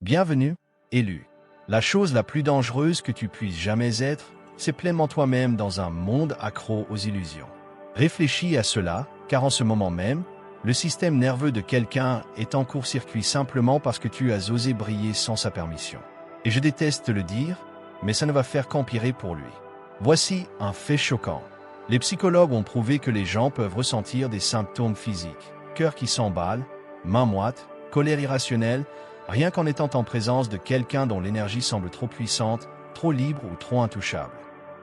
Bienvenue, élu. La chose la plus dangereuse que tu puisses jamais être, c'est pleinement toi-même dans un monde accro aux illusions. Réfléchis à cela, car en ce moment même, le système nerveux de quelqu'un est en court-circuit simplement parce que tu as osé briller sans sa permission. Et je déteste te le dire, mais ça ne va faire qu'empirer pour lui. Voici un fait choquant. Les psychologues ont prouvé que les gens peuvent ressentir des symptômes physiques, cœur qui s'emballe, mains moites, colère irrationnelle, rien qu'en étant en présence de quelqu'un dont l'énergie semble trop puissante, trop libre ou trop intouchable.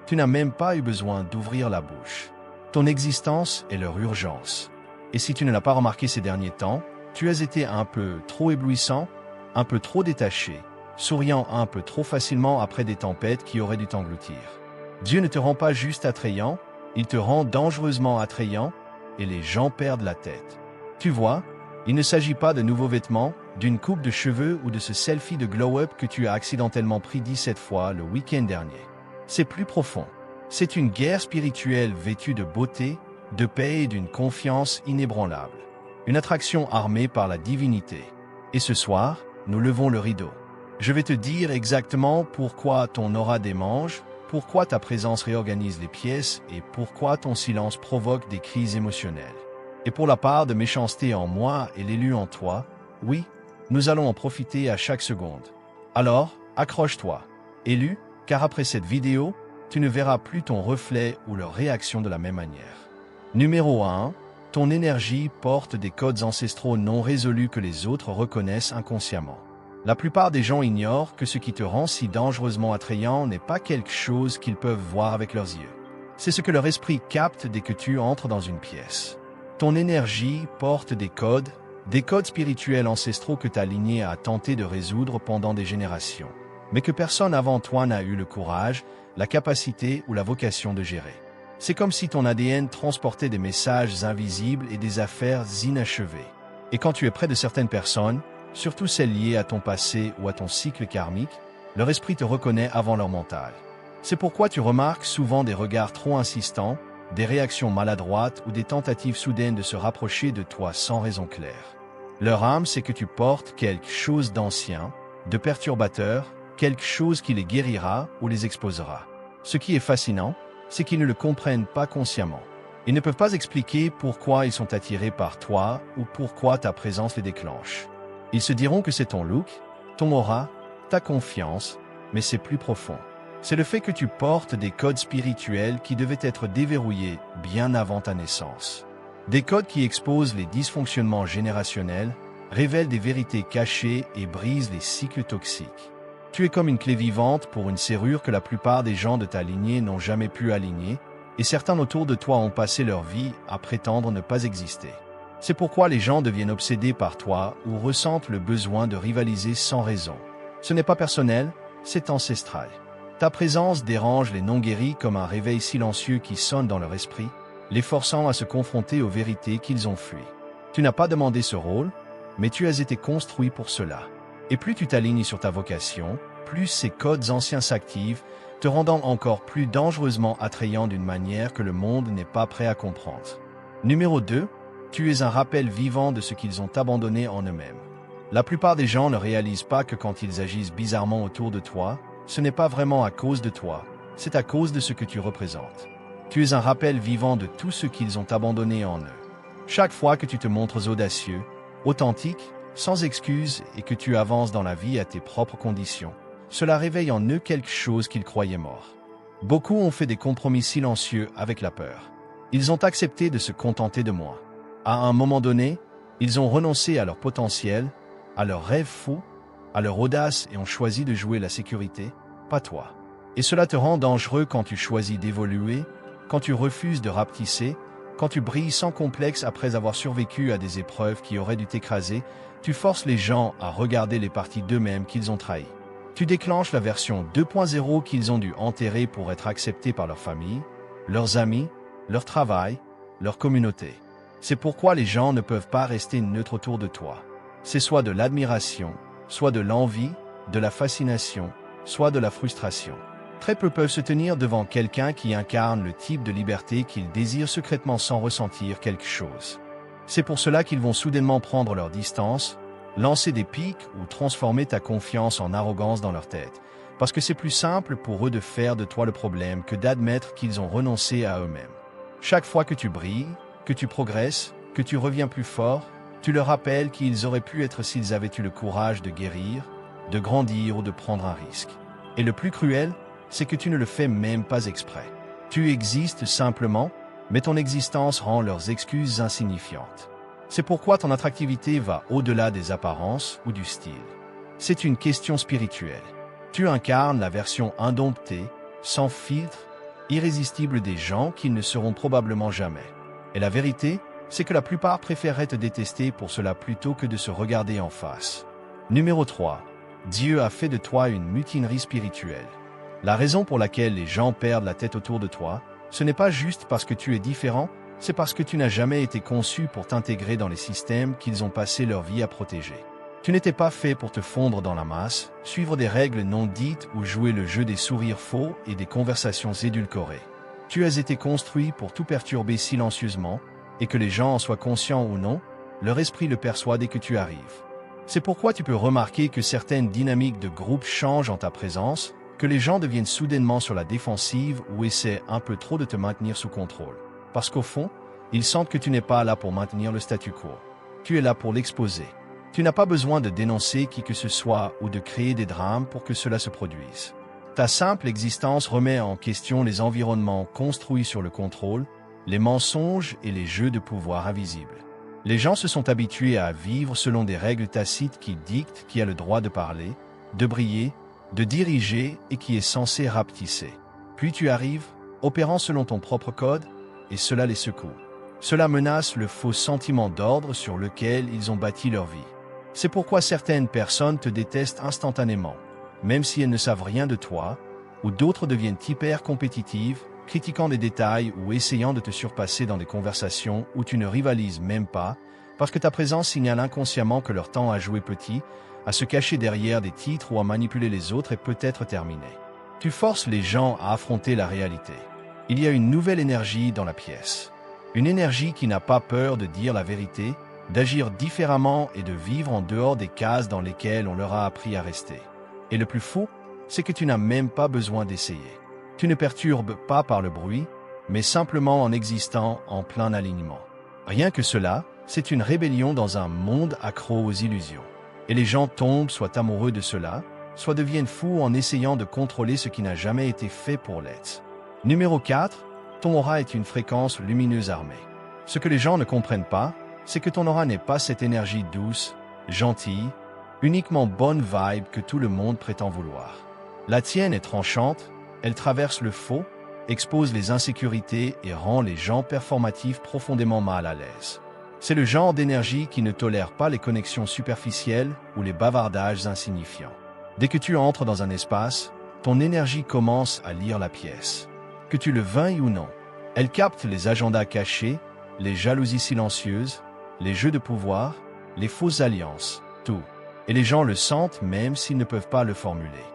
Tu n'as même pas eu besoin d'ouvrir la bouche. Ton existence est leur urgence. Et si tu ne l'as pas remarqué ces derniers temps, tu as été un peu trop éblouissant, un peu trop détaché, souriant un peu trop facilement après des tempêtes qui auraient dû t'engloutir. Dieu ne te rend pas juste attrayant, il te rend dangereusement attrayant, et les gens perdent la tête. Tu vois, il ne s'agit pas de nouveaux vêtements, d'une coupe de cheveux ou de ce selfie de glow-up que tu as accidentellement pris 17 fois le week-end dernier. C'est plus profond. C'est une guerre spirituelle vêtue de beauté, de paix et d'une confiance inébranlable. Une attraction armée par la divinité. Et ce soir, nous levons le rideau. Je vais te dire exactement pourquoi ton aura démange, pourquoi ta présence réorganise les pièces et pourquoi ton silence provoque des crises émotionnelles. Et pour la part de méchanceté en moi et l'élu en toi, oui, nous allons en profiter à chaque seconde. Alors, accroche-toi, élu, car après cette vidéo, tu ne verras plus ton reflet ou leur réaction de la même manière. Numéro 1. Ton énergie porte des codes ancestraux non résolus que les autres reconnaissent inconsciemment. La plupart des gens ignorent que ce qui te rend si dangereusement attrayant n'est pas quelque chose qu'ils peuvent voir avec leurs yeux. C'est ce que leur esprit capte dès que tu entres dans une pièce. Ton énergie porte des codes spirituels ancestraux que ta lignée a tenté de résoudre pendant des générations, mais que personne avant toi n'a eu le courage, la capacité ou la vocation de gérer. C'est comme si ton ADN transportait des messages invisibles et des affaires inachevées. Et quand tu es près de certaines personnes, surtout celles liées à ton passé ou à ton cycle karmique, leur esprit te reconnaît avant leur mental. C'est pourquoi tu remarques souvent des regards trop insistants, des réactions maladroites ou des tentatives soudaines de se rapprocher de toi sans raison claire. Leur âme sait que tu portes quelque chose d'ancien, de perturbateur, quelque chose qui les guérira ou les exposera. Ce qui est fascinant, c'est qu'ils ne le comprennent pas consciemment. Ils ne peuvent pas expliquer pourquoi ils sont attirés par toi ou pourquoi ta présence les déclenche. Ils se diront que c'est ton look, ton aura, ta confiance, mais c'est plus profond. C'est le fait que tu portes des codes spirituels qui devaient être déverrouillés bien avant ta naissance. Des codes qui exposent les dysfonctionnements générationnels, révèlent des vérités cachées et brisent les cycles toxiques. Tu es comme une clé vivante pour une serrure que la plupart des gens de ta lignée n'ont jamais pu aligner, et certains autour de toi ont passé leur vie à prétendre ne pas exister. C'est pourquoi les gens deviennent obsédés par toi ou ressentent le besoin de rivaliser sans raison. Ce n'est pas personnel, c'est ancestral. Ta présence dérange les non-guéris comme un réveil silencieux qui sonne dans leur esprit, les forçant à se confronter aux vérités qu'ils ont fuies. Tu n'as pas demandé ce rôle, mais tu as été construit pour cela. Et plus tu t'alignes sur ta vocation, plus ces codes anciens s'activent, te rendant encore plus dangereusement attrayant d'une manière que le monde n'est pas prêt à comprendre. Numéro 2. Tu es un rappel vivant de ce qu'ils ont abandonné en eux-mêmes. La plupart des gens ne réalisent pas que quand ils agissent bizarrement autour de toi, ce n'est pas vraiment à cause de toi, c'est à cause de ce que tu représentes. Tu es un rappel vivant de tout ce qu'ils ont abandonné en eux. Chaque fois que tu te montres audacieux, authentique, sans excuses et que tu avances dans la vie à tes propres conditions, cela réveille en eux quelque chose qu'ils croyaient mort. Beaucoup ont fait des compromis silencieux avec la peur. Ils ont accepté de se contenter de moi. À un moment donné, ils ont renoncé à leur potentiel, à leurs rêves fous, à leur audace et ont choisi de jouer la sécurité, pas toi. Et cela te rend dangereux quand tu choisis d'évoluer, quand tu refuses de rapetisser, quand tu brilles sans complexe après avoir survécu à des épreuves qui auraient dû t'écraser, tu forces les gens à regarder les parties d'eux-mêmes qu'ils ont trahies. Tu déclenches la version 2.0 qu'ils ont dû enterrer pour être acceptés par leur famille, leurs amis, leur travail, leur communauté. C'est pourquoi les gens ne peuvent pas rester neutres autour de toi. C'est soit de l'admiration, soit de l'envie, de la fascination, soit de la frustration. Très peu peuvent se tenir devant quelqu'un qui incarne le type de liberté qu'ils désirent secrètement sans ressentir quelque chose. C'est pour cela qu'ils vont soudainement prendre leur distance, lancer des pics ou transformer ta confiance en arrogance dans leur tête, parce que c'est plus simple pour eux de faire de toi le problème que d'admettre qu'ils ont renoncé à eux-mêmes. Chaque fois que tu brilles, que tu progresses, que tu reviens plus fort, tu leur rappelles qui ils auraient pu être s'ils avaient eu le courage de guérir, de grandir ou de prendre un risque. Et le plus cruel, c'est que tu ne le fais même pas exprès. Tu existes simplement, mais ton existence rend leurs excuses insignifiantes. C'est pourquoi ton attractivité va au-delà des apparences ou du style. C'est une question spirituelle. Tu incarnes la version indomptée, sans filtre, irrésistible des gens qu'ils ne seront probablement jamais. Et la vérité, c'est que la plupart préféreraient te détester pour cela plutôt que de se regarder en face. Numéro 3. Dieu a fait de toi une mutinerie spirituelle. La raison pour laquelle les gens perdent la tête autour de toi, ce n'est pas juste parce que tu es différent, c'est parce que tu n'as jamais été conçu pour t'intégrer dans les systèmes qu'ils ont passé leur vie à protéger. Tu n'étais pas fait pour te fondre dans la masse, suivre des règles non dites ou jouer le jeu des sourires faux et des conversations édulcorées. Tu as été construit pour tout perturber silencieusement, et que les gens en soient conscients ou non, leur esprit le perçoit dès que tu arrives. C'est pourquoi tu peux remarquer que certaines dynamiques de groupe changent en ta présence, que les gens deviennent soudainement sur la défensive ou essaient un peu trop de te maintenir sous contrôle. Parce qu'au fond, ils sentent que tu n'es pas là pour maintenir le statu quo. Tu es là pour l'exposer. Tu n'as pas besoin de dénoncer qui que ce soit ou de créer des drames pour que cela se produise. Ta simple existence remet en question les environnements construits sur le contrôle, les mensonges et les jeux de pouvoir invisibles. Les gens se sont habitués à vivre selon des règles tacites qui dictent qui a le droit de parler, de briller, de diriger et qui est censé rapetisser. Puis tu arrives, opérant selon ton propre code, et cela les secoue. Cela menace le faux sentiment d'ordre sur lequel ils ont bâti leur vie. C'est pourquoi certaines personnes te détestent instantanément, même si elles ne savent rien de toi, ou d'autres deviennent hyper compétitives, critiquant des détails ou essayant de te surpasser dans des conversations où tu ne rivalises même pas, parce que ta présence signale inconsciemment que leur temps à jouer petit, à se cacher derrière des titres ou à manipuler les autres est peut-être terminé. Tu forces les gens à affronter la réalité. Il y a une nouvelle énergie dans la pièce. Une énergie qui n'a pas peur de dire la vérité, d'agir différemment et de vivre en dehors des cases dans lesquelles on leur a appris à rester. Et le plus fou, c'est que tu n'as même pas besoin d'essayer. Tu ne perturbes pas par le bruit, mais simplement en existant en plein alignement. Rien que cela, c'est une rébellion dans un monde accro aux illusions. Et les gens tombent soit amoureux de cela, soit deviennent fous en essayant de contrôler ce qui n'a jamais été fait pour l'être. Numéro 4. Ton aura est une fréquence lumineuse armée. Ce que les gens ne comprennent pas, c'est que ton aura n'est pas cette énergie douce, gentille, uniquement bonne vibe que tout le monde prétend vouloir. La tienne est tranchante, elle traverse le faux, expose les insécurités et rend les gens performatifs profondément mal à l'aise. C'est le genre d'énergie qui ne tolère pas les connexions superficielles ou les bavardages insignifiants. Dès que tu entres dans un espace, ton énergie commence à lire la pièce. Que tu le veuilles ou non, elle capte les agendas cachés, les jalousies silencieuses, les jeux de pouvoir, les fausses alliances, tout. Et les gens le sentent même s'ils ne peuvent pas le formuler.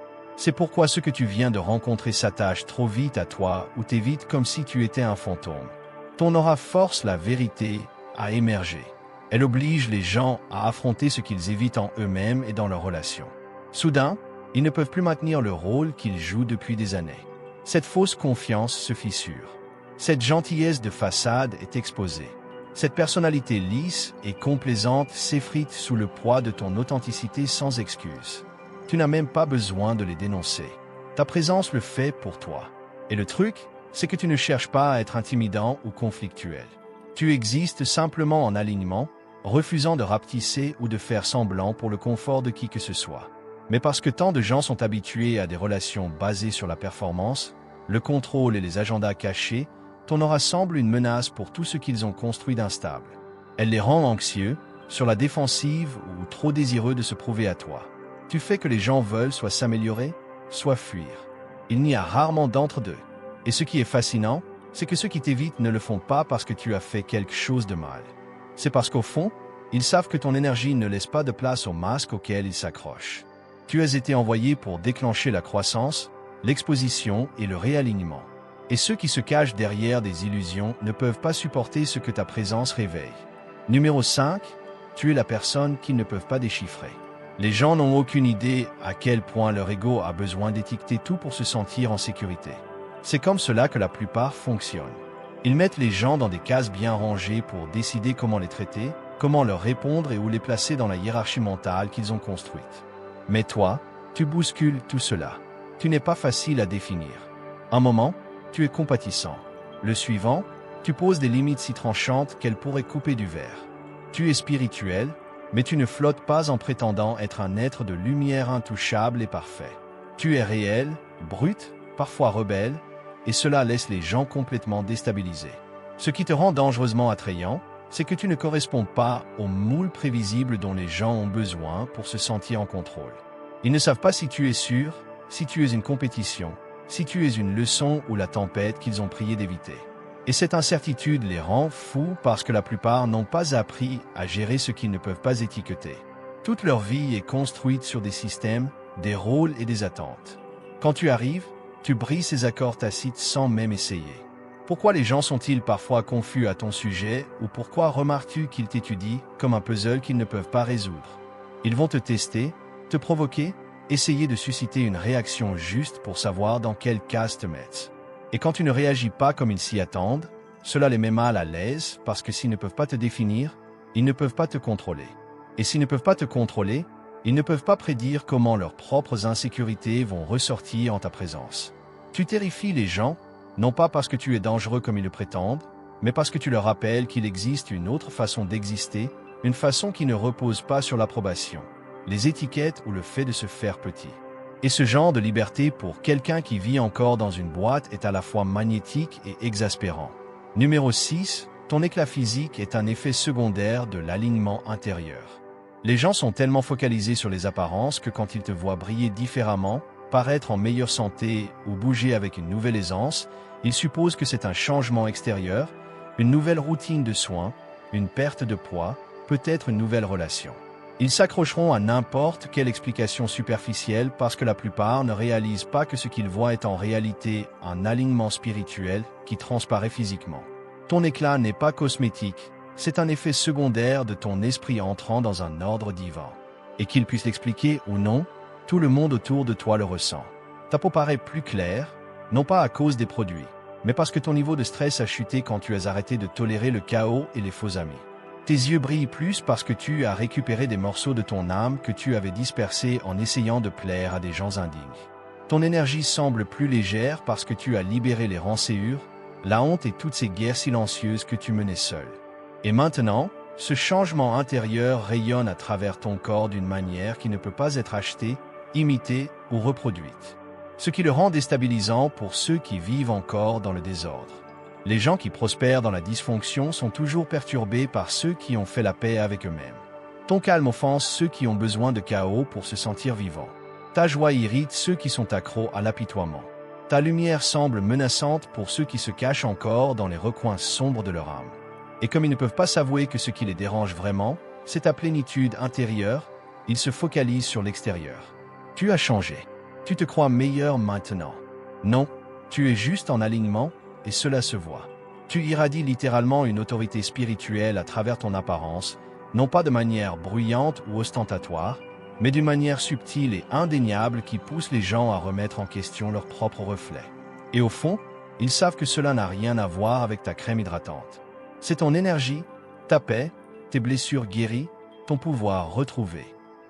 C'est pourquoi ce que tu viens de rencontrer s'attache trop vite à toi ou t'évite comme si tu étais un fantôme. Ton aura force la vérité à émerger. Elle oblige les gens à affronter ce qu'ils évitent en eux-mêmes et dans leurs relations. Soudain, ils ne peuvent plus maintenir le rôle qu'ils jouent depuis des années. Cette fausse confiance se fissure. Cette gentillesse de façade est exposée. Cette personnalité lisse et complaisante s'effrite sous le poids de ton authenticité sans excuse. Tu n'as même pas besoin de les dénoncer. Ta présence le fait pour toi. Et le truc, c'est que tu ne cherches pas à être intimidant ou conflictuel. Tu existes simplement en alignement, refusant de rapetisser ou de faire semblant pour le confort de qui que ce soit. Mais parce que tant de gens sont habitués à des relations basées sur la performance, le contrôle et les agendas cachés, ton aura semble une menace pour tout ce qu'ils ont construit d'instable. Elle les rend anxieux, sur la défensive ou trop désireux de se prouver à toi. Tu fais que les gens veulent soit s'améliorer, soit fuir. Il n'y a rarement d'entre-deux. Et ce qui est fascinant, c'est que ceux qui t'évitent ne le font pas parce que tu as fait quelque chose de mal. C'est parce qu'au fond, ils savent que ton énergie ne laisse pas de place au masque auquel ils s'accrochent. Tu as été envoyé pour déclencher la croissance, l'exposition et le réalignement. Et ceux qui se cachent derrière des illusions ne peuvent pas supporter ce que ta présence réveille. Numéro 5. tu es la personne qu'ils ne peuvent pas déchiffrer. Les gens n'ont aucune idée à quel point leur ego a besoin d'étiqueter tout pour se sentir en sécurité. C'est comme cela que la plupart fonctionnent. Ils mettent les gens dans des cases bien rangées pour décider comment les traiter, comment leur répondre et où les placer dans la hiérarchie mentale qu'ils ont construite. Mais toi, tu bouscules tout cela. Tu n'es pas facile à définir. Un moment, tu es compatissant. Le suivant, tu poses des limites si tranchantes qu'elles pourraient couper du verre. Tu es spirituel, mais tu ne flottes pas en prétendant être un être de lumière intouchable et parfait. Tu es réel, brut, parfois rebelle, et cela laisse les gens complètement déstabilisés. Ce qui te rend dangereusement attrayant, c'est que tu ne corresponds pas au moule prévisible dont les gens ont besoin pour se sentir en contrôle. Ils ne savent pas si tu es sûr, si tu es une compétition, si tu es une leçon ou la tempête qu'ils ont prié d'éviter. Et cette incertitude les rend fous parce que la plupart n'ont pas appris à gérer ce qu'ils ne peuvent pas étiqueter. Toute leur vie est construite sur des systèmes, des rôles et des attentes. Quand tu arrives, tu brises ces accords tacites sans même essayer. Pourquoi les gens sont-ils parfois confus à ton sujet ou pourquoi remarques-tu qu'ils t'étudient comme un puzzle qu'ils ne peuvent pas résoudre? Ils vont te tester, te provoquer, essayer de susciter une réaction juste pour savoir dans quelle case te mettre. Et quand tu ne réagis pas comme ils s'y attendent, cela les met mal à l'aise parce que s'ils ne peuvent pas te définir, ils ne peuvent pas te contrôler. Et s'ils ne peuvent pas te contrôler, ils ne peuvent pas prédire comment leurs propres insécurités vont ressortir en ta présence. Tu terrifies les gens, non pas parce que tu es dangereux comme ils le prétendent, mais parce que tu leur rappelles qu'il existe une autre façon d'exister, une façon qui ne repose pas sur l'approbation, les étiquettes ou le fait de se faire petit. Et ce genre de liberté pour quelqu'un qui vit encore dans une boîte est à la fois magnétique et exaspérant. Numéro 6. Ton éclat physique est un effet secondaire de l'alignement intérieur. Les gens sont tellement focalisés sur les apparences que quand ils te voient briller différemment, paraître en meilleure santé ou bouger avec une nouvelle aisance, ils supposent que c'est un changement extérieur, une nouvelle routine de soins, une perte de poids, peut-être une nouvelle relation. Ils s'accrocheront à n'importe quelle explication superficielle parce que la plupart ne réalisent pas que ce qu'ils voient est en réalité un alignement spirituel qui transparaît physiquement. Ton éclat n'est pas cosmétique, c'est un effet secondaire de ton esprit entrant dans un ordre divin. Et qu'il puisse l'expliquer ou non, tout le monde autour de toi le ressent. Ta peau paraît plus claire, non pas à cause des produits, mais parce que ton niveau de stress a chuté quand tu as arrêté de tolérer le chaos et les faux amis. Tes yeux brillent plus parce que tu as récupéré des morceaux de ton âme que tu avais dispersés en essayant de plaire à des gens indignes. Ton énergie semble plus légère parce que tu as libéré les rancœurs, la honte et toutes ces guerres silencieuses que tu menais seul. Et maintenant, ce changement intérieur rayonne à travers ton corps d'une manière qui ne peut pas être achetée, imitée ou reproduite. Ce qui le rend déstabilisant pour ceux qui vivent encore dans le désordre. Les gens qui prospèrent dans la dysfonction sont toujours perturbés par ceux qui ont fait la paix avec eux-mêmes. Ton calme offense ceux qui ont besoin de chaos pour se sentir vivants. Ta joie irrite ceux qui sont accros à l'apitoiement. Ta lumière semble menaçante pour ceux qui se cachent encore dans les recoins sombres de leur âme. Et comme ils ne peuvent pas s'avouer que ce qui les dérange vraiment, c'est ta plénitude intérieure, ils se focalisent sur l'extérieur. Tu as changé. Tu te crois meilleur maintenant. Non, tu es juste en alignement, et cela se voit. Tu irradies littéralement une autorité spirituelle à travers ton apparence, non pas de manière bruyante ou ostentatoire, mais d'une manière subtile et indéniable qui pousse les gens à remettre en question leur propre reflet. Et au fond, ils savent que cela n'a rien à voir avec ta crème hydratante. C'est ton énergie, ta paix, tes blessures guéries, ton pouvoir retrouvé.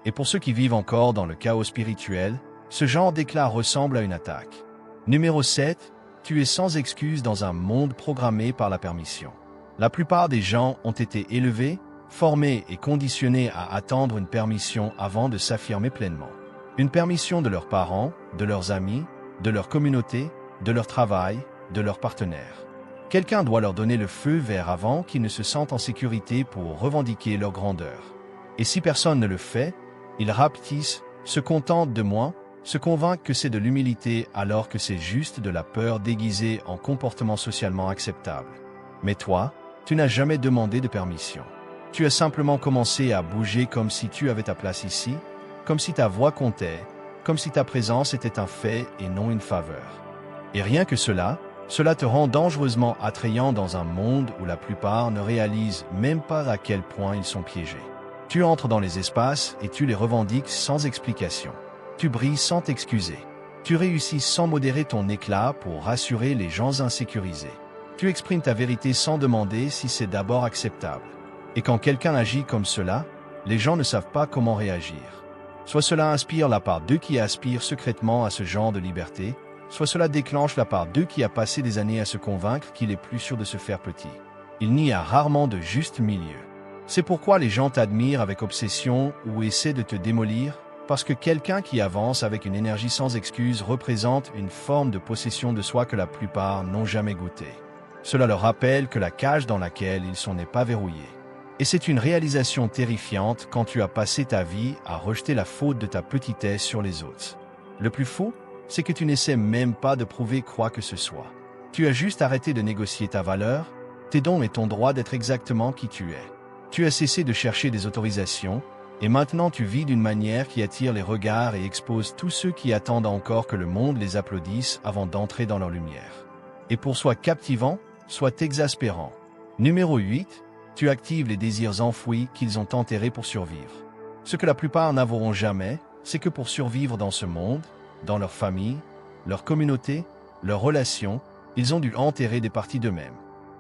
Et pour ceux qui vivent encore dans le chaos spirituel, ce genre d'éclat ressemble à une attaque. Numéro 7. Tu es sans excuse dans un monde programmé par la permission. La plupart des gens ont été élevés, formés et conditionnés à attendre une permission avant de s'affirmer pleinement. Une permission de leurs parents, de leurs amis, de leur communauté, de leur travail, de leurs partenaires. Quelqu'un doit leur donner le feu vert avant qu'ils ne se sentent en sécurité pour revendiquer leur grandeur. Et si personne ne le fait, ils rapetissent, se contentent de moins, se convainquent que c'est de l'humilité alors que c'est juste de la peur déguisée en comportement socialement acceptable. Mais toi, tu n'as jamais demandé de permission. Tu as simplement commencé à bouger comme si tu avais ta place ici, comme si ta voix comptait, comme si ta présence était un fait et non une faveur. Et rien que cela te rend dangereusement attrayant dans un monde où la plupart ne réalisent même pas à quel point ils sont piégés. Tu entres dans les espaces et tu les revendiques sans explication. Tu brilles sans t'excuser. Tu réussis sans modérer ton éclat pour rassurer les gens insécurisés. Tu exprimes ta vérité sans demander si c'est d'abord acceptable. Et quand quelqu'un agit comme cela, les gens ne savent pas comment réagir. Soit cela inspire la part d'eux qui aspire secrètement à ce genre de liberté, soit cela déclenche la part d'eux qui a passé des années à se convaincre qu'il est plus sûr de se faire petit. Il n'y a rarement de juste milieu. C'est pourquoi les gens t'admirent avec obsession ou essaient de te démolir, parce que quelqu'un qui avance avec une énergie sans excuse représente une forme de possession de soi que la plupart n'ont jamais goûtée. Cela leur rappelle que la cage dans laquelle ils sont n'est pas verrouillée. Et c'est une réalisation terrifiante quand tu as passé ta vie à rejeter la faute de ta petitesse sur les autres. Le plus fou, c'est que tu n'essaies même pas de prouver quoi que ce soit. Tu as juste arrêté de négocier ta valeur, tes dons et ton droit d'être exactement qui tu es. Tu as cessé de chercher des autorisations, et maintenant tu vis d'une manière qui attire les regards et expose tous ceux qui attendent encore que le monde les applaudisse avant d'entrer dans leur lumière. Et pour soit captivant, soit exaspérant. Numéro 8. Tu actives les désirs enfouis qu'ils ont enterrés pour survivre. Ce que la plupart n'avoueront jamais, c'est que pour survivre dans ce monde, dans leur famille, leur communauté, leurs relations, ils ont dû enterrer des parties d'eux-mêmes.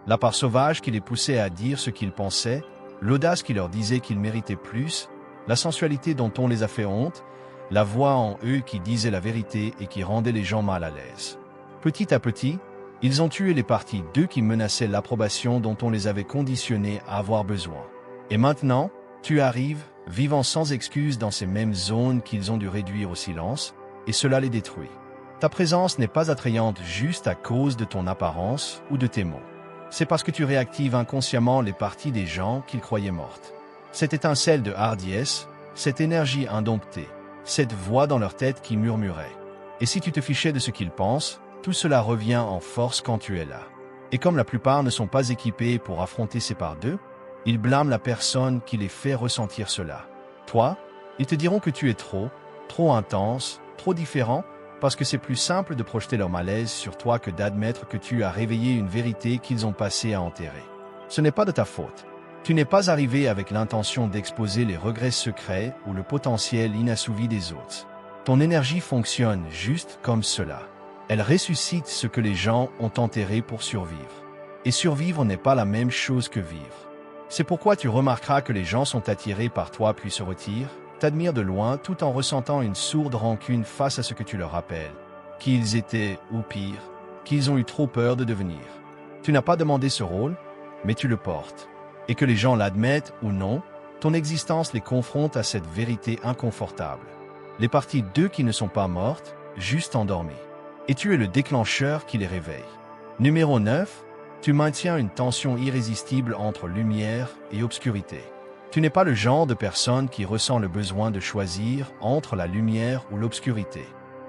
La part sauvage qui les poussait à dire ce qu'ils pensaient, l'audace qui leur disait qu'ils méritaient plus, la sensualité dont on les a fait honte, la voix en eux qui disait la vérité et qui rendait les gens mal à l'aise. Petit à petit, ils ont tué les parties d'eux qui menaçaient l'approbation dont on les avait conditionnés à avoir besoin. Et maintenant, tu arrives, vivant sans excuse dans ces mêmes zones qu'ils ont dû réduire au silence, et cela les détruit. Ta présence n'est pas attrayante juste à cause de ton apparence ou de tes mots. C'est parce que tu réactives inconsciemment les parties des gens qu'ils croyaient mortes. Cette étincelle de hardiesse, cette énergie indomptée, cette voix dans leur tête qui murmurait. Et si tu te fichais de ce qu'ils pensent, tout cela revient en force quand tu es là. Et comme la plupart ne sont pas équipés pour affronter ces parts d'eux, ils blâment la personne qui les fait ressentir cela. Toi, ils te diront que tu es trop intense, trop différent, parce que c'est plus simple de projeter leur malaise sur toi que d'admettre que tu as réveillé une vérité qu'ils ont passé à enterrer. Ce n'est pas de ta faute. Tu n'es pas arrivé avec l'intention d'exposer les regrets secrets ou le potentiel inassouvi des autres. Ton énergie fonctionne juste comme cela. Elle ressuscite ce que les gens ont enterré pour survivre. Et survivre n'est pas la même chose que vivre. C'est pourquoi tu remarqueras que les gens sont attirés par toi puis se retirent, t'admirent de loin tout en ressentant une sourde rancune face à ce que tu leur rappelles, qui ils étaient, ou pire, qu'ils ont eu trop peur de devenir. Tu n'as pas demandé ce rôle, mais tu le portes. Et que les gens l'admettent ou non, ton existence les confronte à cette vérité inconfortable. Les parties d'eux qui ne sont pas mortes, juste endormies. Et tu es le déclencheur qui les réveille. Numéro 9. Tu maintiens une tension irrésistible entre lumière et obscurité. Tu n'es pas le genre de personne qui ressent le besoin de choisir entre la lumière ou l'obscurité.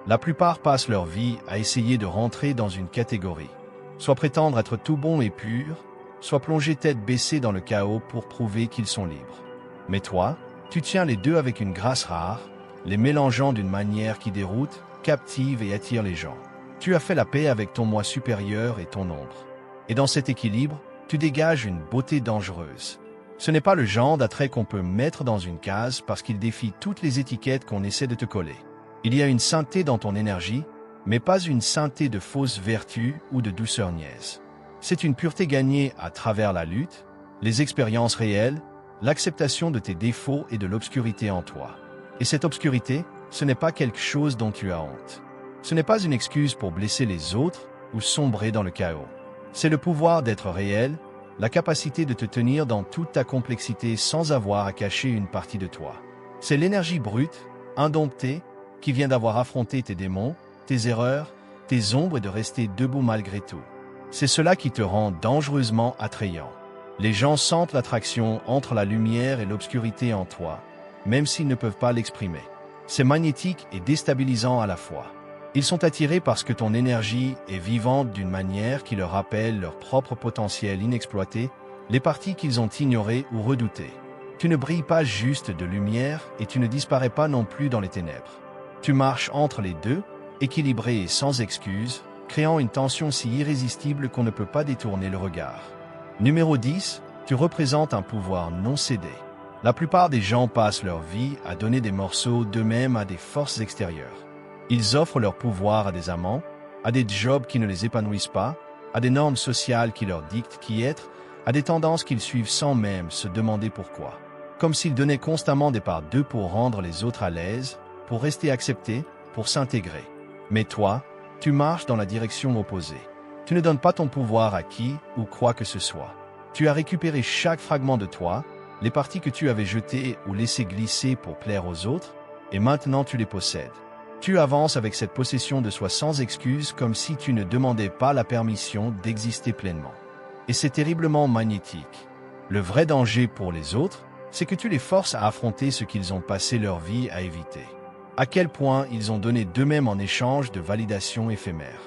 La plupart passent leur vie à essayer de rentrer dans une catégorie. Soit prétendre être tout bon et pur, soit plonger tête baissée dans le chaos pour prouver qu'ils sont libres. Mais toi, tu tiens les deux avec une grâce rare, les mélangeant d'une manière qui déroute, captive et attire les gens. Tu as fait la paix avec ton moi supérieur et ton ombre. Et dans cet équilibre, tu dégages une beauté dangereuse. Ce n'est pas le genre d'attrait qu'on peut mettre dans une case parce qu'il défie toutes les étiquettes qu'on essaie de te coller. Il y a une sainteté dans ton énergie, mais pas une sainteté de fausse vertu ou de douceur niaise. C'est une pureté gagnée à travers la lutte, les expériences réelles, l'acceptation de tes défauts et de l'obscurité en toi. Et cette obscurité, ce n'est pas quelque chose dont tu as honte. Ce n'est pas une excuse pour blesser les autres ou sombrer dans le chaos. C'est le pouvoir d'être réel, la capacité de te tenir dans toute ta complexité sans avoir à cacher une partie de toi. C'est l'énergie brute, indomptée, qui vient d'avoir affronté tes démons, tes erreurs, tes ombres et de rester debout malgré tout. C'est cela qui te rend dangereusement attrayant. Les gens sentent l'attraction entre la lumière et l'obscurité en toi, même s'ils ne peuvent pas l'exprimer. C'est magnétique et déstabilisant à la fois. Ils sont attirés parce que ton énergie est vivante d'une manière qui leur rappelle leur propre potentiel inexploité, les parties qu'ils ont ignorées ou redoutées. Tu ne brilles pas juste de lumière et tu ne disparais pas non plus dans les ténèbres. Tu marches entre les deux, équilibré et sans excuse, créant une tension si irrésistible qu'on ne peut pas détourner le regard. Numéro 10. Tu représentes un pouvoir non cédé. La plupart des gens passent leur vie à donner des morceaux d'eux-mêmes à des forces extérieures. Ils offrent leur pouvoir à des amants, à des jobs qui ne les épanouissent pas, à des normes sociales qui leur dictent qui être, à des tendances qu'ils suivent sans même se demander pourquoi. Comme s'ils donnaient constamment des parts d'eux pour rendre les autres à l'aise, pour rester acceptés, pour s'intégrer. Mais toi, tu marches dans la direction opposée. Tu ne donnes pas ton pouvoir à qui ou quoi que ce soit. Tu as récupéré chaque fragment de toi, les parties que tu avais jetées ou laissées glisser pour plaire aux autres, et maintenant tu les possèdes. Tu avances avec cette possession de soi sans excuse comme si tu ne demandais pas la permission d'exister pleinement. Et c'est terriblement magnétique. Le vrai danger pour les autres, c'est que tu les forces à affronter ce qu'ils ont passé leur vie à éviter. À quel point ils ont donné d'eux-mêmes en échange de validation éphémère.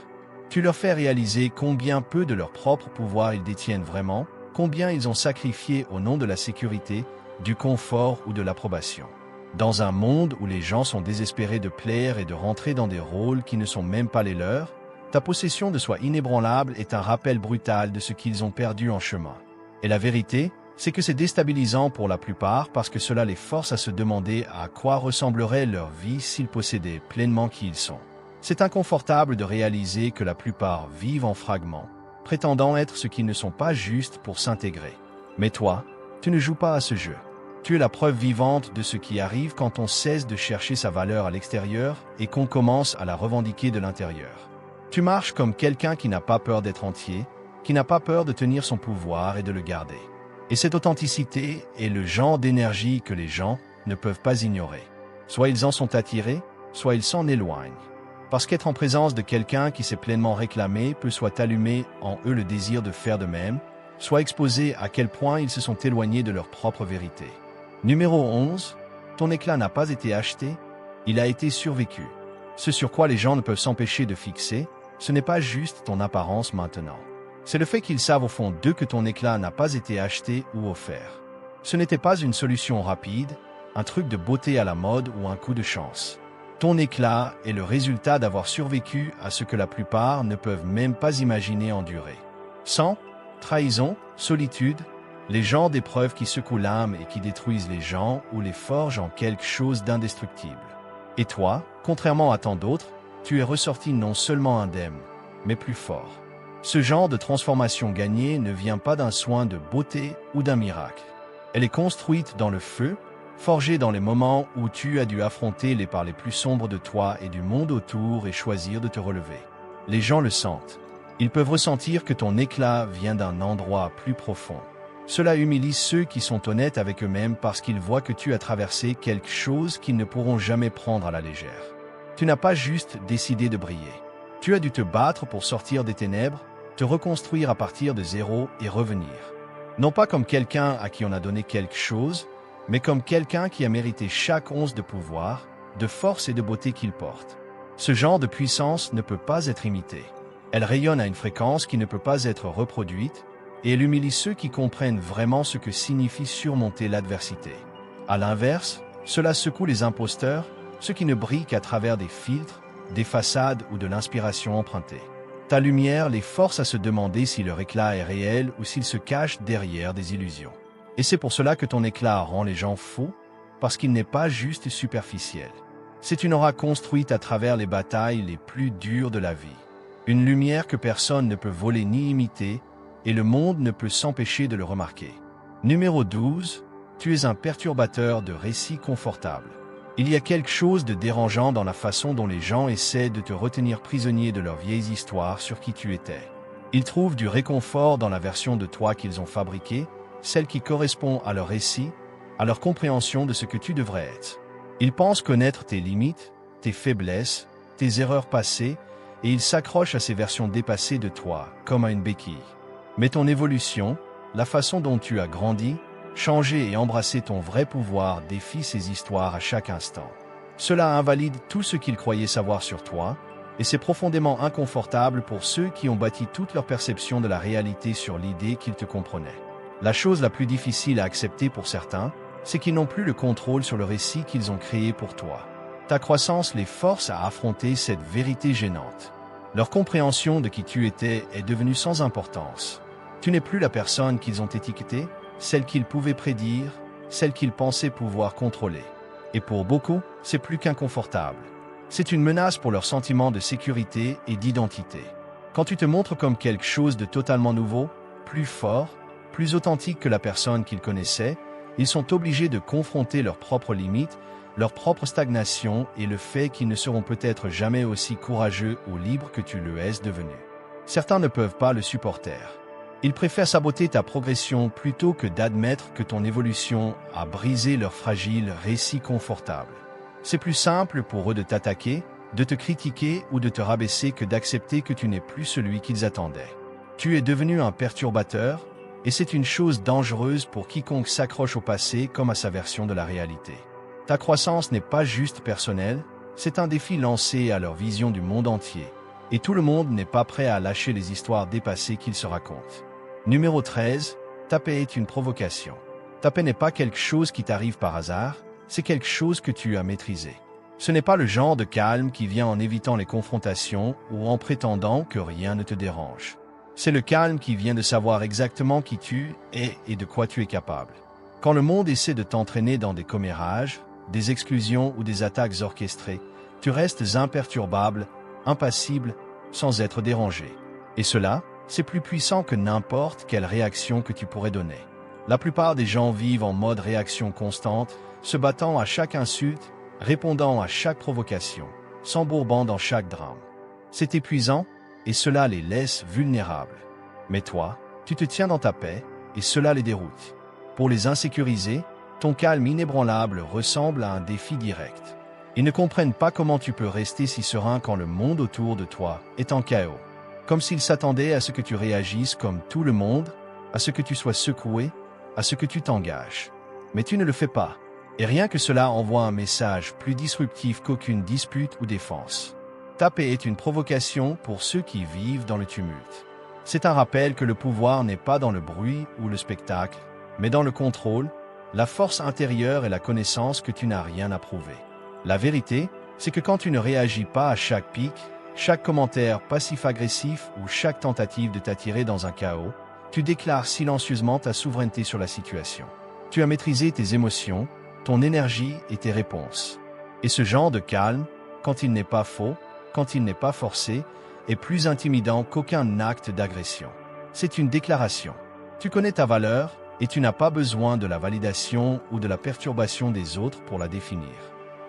Tu leur fais réaliser combien peu de leur propre pouvoir ils détiennent vraiment, combien ils ont sacrifié au nom de la sécurité, du confort ou de l'approbation. Dans un monde où les gens sont désespérés de plaire et de rentrer dans des rôles qui ne sont même pas les leurs, ta possession de soi inébranlable est un rappel brutal de ce qu'ils ont perdu en chemin. Et la vérité, c'est que c'est déstabilisant pour la plupart parce que cela les force à se demander à quoi ressemblerait leur vie s'ils possédaient pleinement qui ils sont. C'est inconfortable de réaliser que la plupart vivent en fragments, prétendant être ce qu'ils ne sont pas juste pour s'intégrer. Mais toi, tu ne joues pas à ce jeu. Tu es la preuve vivante de ce qui arrive quand on cesse de chercher sa valeur à l'extérieur et qu'on commence à la revendiquer de l'intérieur. Tu marches comme quelqu'un qui n'a pas peur d'être entier, qui n'a pas peur de tenir son pouvoir et de le garder. Et cette authenticité est le genre d'énergie que les gens ne peuvent pas ignorer. Soit ils en sont attirés, soit ils s'en éloignent. Parce qu'être en présence de quelqu'un qui s'est pleinement réclamé peut soit allumer en eux le désir de faire de même, soit exposer à quel point ils se sont éloignés de leur propre vérité. Numéro 11. Ton éclat n'a pas été acheté, il a été survécu. Ce sur quoi les gens ne peuvent s'empêcher de fixer, ce n'est pas juste ton apparence maintenant. C'est le fait qu'ils savent au fond d'eux que ton éclat n'a pas été acheté ou offert. Ce n'était pas une solution rapide, un truc de beauté à la mode ou un coup de chance. Ton éclat est le résultat d'avoir survécu à ce que la plupart ne peuvent même pas imaginer endurer. Sang, trahison, solitude, les genres d'épreuves qui secouent l'âme et qui détruisent les gens ou les forgent en quelque chose d'indestructible. Et toi, contrairement à tant d'autres, tu es ressorti non seulement indemne, mais plus fort. Ce genre de transformation gagnée ne vient pas d'un soin de beauté ou d'un miracle. Elle est construite dans le feu, forgée dans les moments où tu as dû affronter les parts les plus sombres de toi et du monde autour et choisir de te relever. Les gens le sentent. Ils peuvent ressentir que ton éclat vient d'un endroit plus profond. Cela humilie ceux qui sont honnêtes avec eux-mêmes parce qu'ils voient que tu as traversé quelque chose qu'ils ne pourront jamais prendre à la légère. Tu n'as pas juste décidé de briller. Tu as dû te battre pour sortir des ténèbres, te reconstruire à partir de zéro et revenir. Non pas comme quelqu'un à qui on a donné quelque chose, mais comme quelqu'un qui a mérité chaque once de pouvoir, de force et de beauté qu'il porte. Ce genre de puissance ne peut pas être imité. Elle rayonne à une fréquence qui ne peut pas être reproduite, et elle humilie ceux qui comprennent vraiment ce que signifie surmonter l'adversité. À l'inverse, cela secoue les imposteurs, ceux qui ne brillent qu'à travers des filtres, des façades ou de l'inspiration empruntée. Ta lumière les force à se demander si leur éclat est réel ou s'il se cache derrière des illusions. Et c'est pour cela que ton éclat rend les gens faux, parce qu'il n'est pas juste superficiel. C'est une aura construite à travers les batailles les plus dures de la vie. Une lumière que personne ne peut voler ni imiter, et le monde ne peut s'empêcher de le remarquer. Numéro 12. Tu es un perturbateur de récits confortables. Il y a quelque chose de dérangeant dans la façon dont les gens essaient de te retenir prisonnier de leurs vieilles histoires sur qui tu étais. Ils trouvent du réconfort dans la version de toi qu'ils ont fabriquée, celle qui correspond à leur récit, à leur compréhension de ce que tu devrais être. Ils pensent connaître tes limites, tes faiblesses, tes erreurs passées, et ils s'accrochent à ces versions dépassées de toi, comme à une béquille. Mais ton évolution, la façon dont tu as grandi, changé et embrassé ton vrai pouvoir défie ces histoires à chaque instant. Cela invalide tout ce qu'ils croyaient savoir sur toi, et c'est profondément inconfortable pour ceux qui ont bâti toute leur perception de la réalité sur l'idée qu'ils te comprenaient. La chose la plus difficile à accepter pour certains, c'est qu'ils n'ont plus le contrôle sur le récit qu'ils ont créé pour toi. Ta croissance les force à affronter cette vérité gênante. Leur compréhension de qui tu étais est devenue sans importance. Tu n'es plus la personne qu'ils ont étiquetée, celle qu'ils pouvaient prédire, celle qu'ils pensaient pouvoir contrôler. Et pour beaucoup, c'est plus qu'inconfortable. C'est une menace pour leur sentiment de sécurité et d'identité. Quand tu te montres comme quelque chose de totalement nouveau, plus fort, plus authentique que la personne qu'ils connaissaient, ils sont obligés de confronter leurs propres limites, leur propre stagnation et le fait qu'ils ne seront peut-être jamais aussi courageux ou libres que tu le es devenu. Certains ne peuvent pas le supporter. Ils préfèrent saboter ta progression plutôt que d'admettre que ton évolution a brisé leur fragile récit confortable. C'est plus simple pour eux de t'attaquer, de te critiquer ou de te rabaisser que d'accepter que tu n'es plus celui qu'ils attendaient. Tu es devenu un perturbateur, et c'est une chose dangereuse pour quiconque s'accroche au passé comme à sa version de la réalité. Ta croissance n'est pas juste personnelle, c'est un défi lancé à leur vision du monde entier. Et tout le monde n'est pas prêt à lâcher les histoires dépassées qu'ils se racontent. Numéro 13, ta paix est une provocation. Ta paix n'est pas quelque chose qui t'arrive par hasard, c'est quelque chose que tu as maîtrisé. Ce n'est pas le genre de calme qui vient en évitant les confrontations ou en prétendant que rien ne te dérange. C'est le calme qui vient de savoir exactement qui tu es et de quoi tu es capable. Quand le monde essaie de t'entraîner dans des commérages, des exclusions ou des attaques orchestrées, tu restes imperturbable, impassible, sans être dérangé. Et cela, c'est plus puissant que n'importe quelle réaction que tu pourrais donner. La plupart des gens vivent en mode réaction constante, se battant à chaque insulte, répondant à chaque provocation, s'embourbant dans chaque drame. C'est épuisant, et cela les laisse vulnérables. Mais toi, tu te tiens dans ta paix, et cela les déroute. Pour les insécuriser, ton calme inébranlable ressemble à un défi direct. Ils ne comprennent pas comment tu peux rester si serein quand le monde autour de toi est en chaos. Comme s'ils s'attendaient à ce que tu réagisses comme tout le monde, à ce que tu sois secoué, à ce que tu t'engages. Mais tu ne le fais pas. Et rien que cela envoie un message plus disruptif qu'aucune dispute ou défense. Ta paix est une provocation pour ceux qui vivent dans le tumulte. C'est un rappel que le pouvoir n'est pas dans le bruit ou le spectacle, mais dans le contrôle, la force intérieure et la connaissance que tu n'as rien à prouver. La vérité, c'est que quand tu ne réagis pas à chaque pic, chaque commentaire passif-agressif ou chaque tentative de t'attirer dans un chaos, tu déclares silencieusement ta souveraineté sur la situation. Tu as maîtrisé tes émotions, ton énergie et tes réponses. Et ce genre de calme, quand il n'est pas faux, quand il n'est pas forcé, est plus intimidant qu'aucun acte d'agression. C'est une déclaration. Tu connais ta valeur et tu n'as pas besoin de la validation ou de la perturbation des autres pour la définir.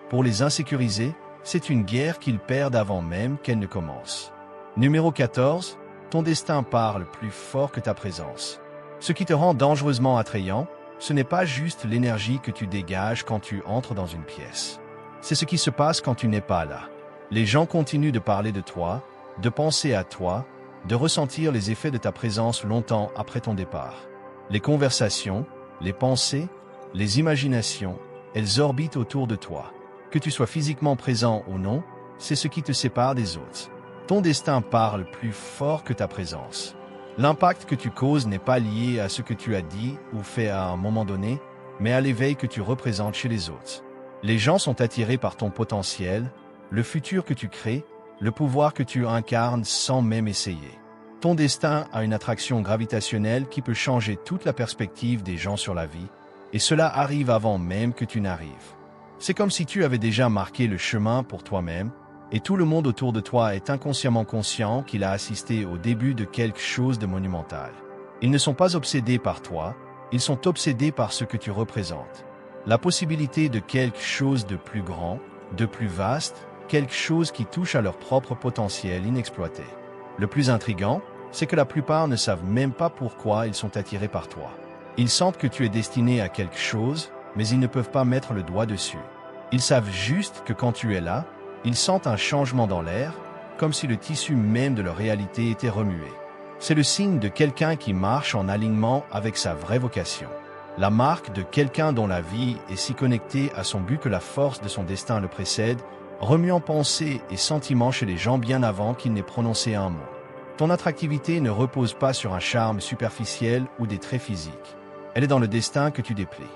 Pour les insécuriser, c'est une guerre qu'ils perdent avant même qu'elle ne commence. Numéro 14, ton destin parle plus fort que ta présence. Ce qui te rend dangereusement attrayant, ce n'est pas juste l'énergie que tu dégages quand tu entres dans une pièce. C'est ce qui se passe quand tu n'es pas là. Les gens continuent de parler de toi, de penser à toi, de ressentir les effets de ta présence longtemps après ton départ. Les conversations, les pensées, les imaginations, elles orbitent autour de toi. Que tu sois physiquement présent ou non, c'est ce qui te sépare des autres. Ton destin parle plus fort que ta présence. L'impact que tu causes n'est pas lié à ce que tu as dit ou fait à un moment donné, mais à l'éveil que tu représentes chez les autres. Les gens sont attirés par ton potentiel, le futur que tu crées, le pouvoir que tu incarnes sans même essayer. Ton destin a une attraction gravitationnelle qui peut changer toute la perspective des gens sur la vie, et cela arrive avant même que tu n'arrives. C'est comme si tu avais déjà marqué le chemin pour toi-même, et tout le monde autour de toi est inconsciemment conscient qu'il a assisté au début de quelque chose de monumental. Ils ne sont pas obsédés par toi, ils sont obsédés par ce que tu représentes. La possibilité de quelque chose de plus grand, de plus vaste, quelque chose qui touche à leur propre potentiel inexploité. Le plus intriguant, c'est que la plupart ne savent même pas pourquoi ils sont attirés par toi. Ils sentent que tu es destiné à quelque chose, mais ils ne peuvent pas mettre le doigt dessus. Ils savent juste que quand tu es là, ils sentent un changement dans l'air, comme si le tissu même de leur réalité était remué. C'est le signe de quelqu'un qui marche en alignement avec sa vraie vocation. La marque de quelqu'un dont la vie est si connectée à son but que la force de son destin le précède, remuant pensées et sentiments chez les gens bien avant qu'il n'ait prononcé un mot. Ton attractivité ne repose pas sur un charme superficiel ou des traits physiques. Elle est dans le destin que tu déplais.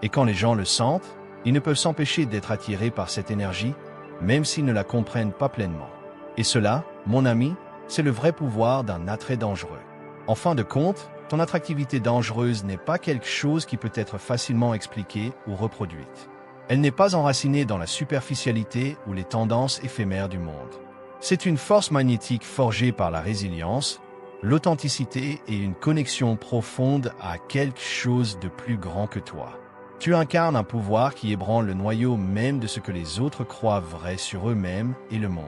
Et quand les gens le sentent, ils ne peuvent s'empêcher d'être attirés par cette énergie, même s'ils ne la comprennent pas pleinement. Et cela, mon ami, c'est le vrai pouvoir d'un attrait dangereux. En fin de compte, Ton attractivité dangereuse n'est pas quelque chose qui peut être facilement expliqué ou reproduite. Elle n'est pas enracinée dans la superficialité ou les tendances éphémères du monde. C'est une force magnétique forgée par la résilience, l'authenticité et une connexion profonde à quelque chose de plus grand que toi. Tu incarnes un pouvoir qui ébranle le noyau même de ce que les autres croient vrai sur eux-mêmes et le monde.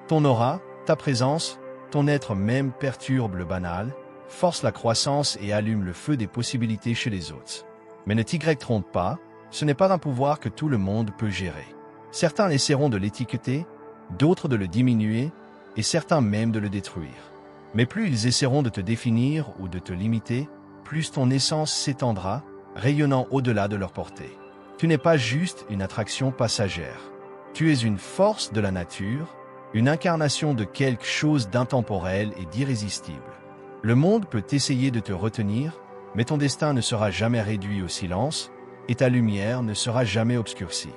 Ton aura, ta présence, ton être même perturbe le banal, force la croissance et allume le feu des possibilités chez les autres. Mais ne t'y trompe pas, ce n'est pas un pouvoir que tout le monde peut gérer. Certains essaieront de l'étiqueter, d'autres de le diminuer, et certains même de le détruire. Mais plus ils essaieront de te définir ou de te limiter, plus ton essence s'étendra, rayonnant au-delà de leur portée. Tu n'es pas juste une attraction passagère. Tu es une force de la nature, une incarnation de quelque chose d'intemporel et d'irrésistible. Le monde peut essayer de te retenir, mais ton destin ne sera jamais réduit au silence, et ta lumière ne sera jamais obscurcie.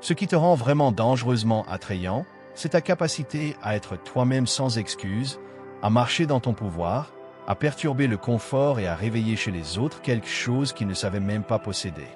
Ce qui te rend vraiment dangereusement attrayant, c'est ta capacité à être toi-même sans excuse, à marcher dans ton pouvoir, à perturber le confort et à réveiller chez les autres quelque chose qu'ils ne savaient même pas posséder.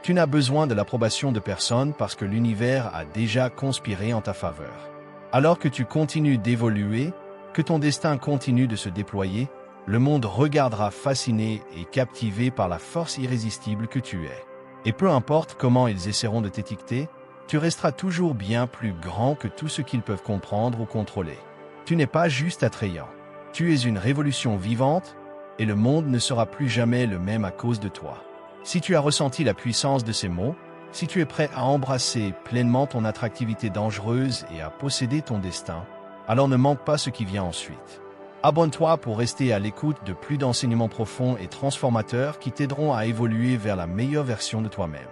Tu n'as besoin de l'approbation de personne parce que l'univers a déjà conspiré en ta faveur. Alors que tu continues d'évoluer, que ton destin continue de se déployer, le monde regardera fasciné et captivé par la force irrésistible que tu es. Et peu importe comment ils essaieront de t'étiqueter, tu resteras toujours bien plus grand que tout ce qu'ils peuvent comprendre ou contrôler. Tu n'es pas juste attrayant. Tu es une révolution vivante, et le monde ne sera plus jamais le même à cause de toi. Si tu as ressenti la puissance de ces mots, si tu es prêt à embrasser pleinement ton attractivité dangereuse et à posséder ton destin, alors ne manque pas ce qui vient ensuite. Abonne-toi pour rester à l'écoute de plus d'enseignements profonds et transformateurs qui t'aideront à évoluer vers la meilleure version de toi-même.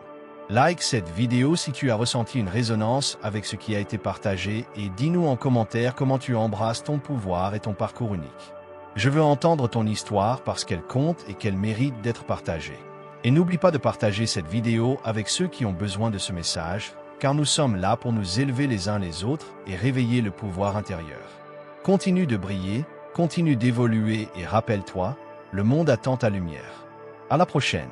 Like cette vidéo si tu as ressenti une résonance avec ce qui a été partagé et dis-nous en commentaire comment tu embrasses ton pouvoir et ton parcours unique. Je veux entendre ton histoire parce qu'elle compte et qu'elle mérite d'être partagée. Et n'oublie pas de partager cette vidéo avec ceux qui ont besoin de ce message, car nous sommes là pour nous élever les uns les autres et réveiller le pouvoir intérieur. Continue de briller, continue d'évoluer et rappelle-toi, le monde attend ta lumière. À la prochaine.